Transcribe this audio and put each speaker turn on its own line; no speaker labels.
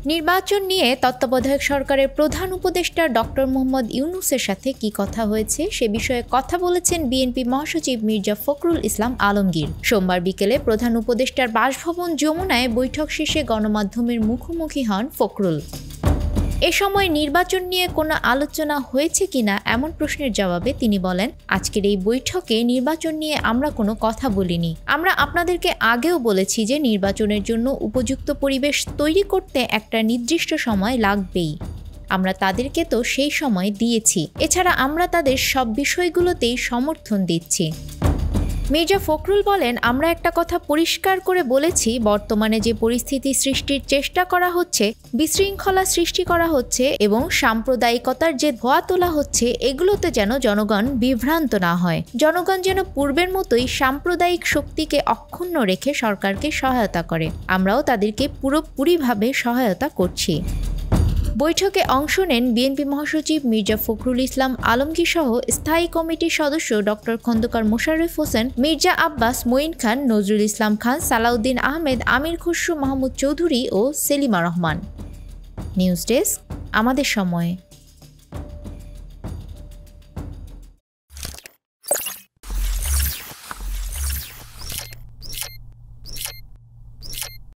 নির্বাচন নিয়ে তত্ত্বাবধায়ক সরকারের প্রধান উপদেষ্টা ডক্টর মোহাম্মদ ইউনূসের সাথে কি কথা হয়েছে সে বিষয়ে কথা বলেছেন বিএনপি মহাসচিব মির্জা ফখরুল ইসলাম আলমগীর। সোমবার বিকেলে প্রধান উপদেষ্টার বাসভবন যমুনায় বৈঠক শেষে গণমাধ্যমের মুখোমুখি হন ফখরুল। এ সময় নির্বাচন নিয়ে কোনো আলোচনা হয়েছে কিনা এমন প্রশ্নের জবাবে তিনি বলেন, আজকের এই বৈঠকে নির্বাচন নিয়ে আমরা কোনো কথা বলিনি। আমরা আপনাদেরকে আগেও বলেছি যে নির্বাচনের জন্য উপযুক্ত পরিবেশ তৈরি করতে একটা নির্দিষ্ট সময় লাগবেই। আমরা তাদেরকে তো সেই সময় দিয়েছি। এছাড়া আমরা তাদের সব বিষয়গুলোতেই সমর্থন দিচ্ছি। মির্জা ফখরুল বলেন, আমরা একটা কথা পরিষ্কার করে বলেছি, বর্তমানে যে পরিস্থিতি সৃষ্টির চেষ্টা করা হচ্ছে, বিশৃঙ্খলা সৃষ্টি করা হচ্ছে এবং সাম্প্রদায়িকতার যে ধোঁয়া তোলা হচ্ছে, এগুলোতে যেন জনগণ বিভ্রান্ত না হয়। জনগণ যেন পূর্বের মতোই সাম্প্রদায়িক শক্তিকে অক্ষুণ্ণ রেখে সরকারকে সহায়তা করে। আমরাও তাদেরকে পুরোপুরিভাবে সহায়তা করছি। বৈঠকে অংশ নেন বিএনপি মহাসচিব মির্জা ফখরুল ইসলাম আলমগীর সহ স্থায়ী কমিটির সদস্য ডক্টর খন্দকার মোশাররফ হোসেন, মির্জা আব্বাস, মঈন খান, নজরুল ইসলাম খান, সালাউদ্দিন আহমেদ, আমির খসরু মাহমুদ চৌধুরী ও সেলিমা রহমান। নিউজ ডেস্ক, আমাদের সময়।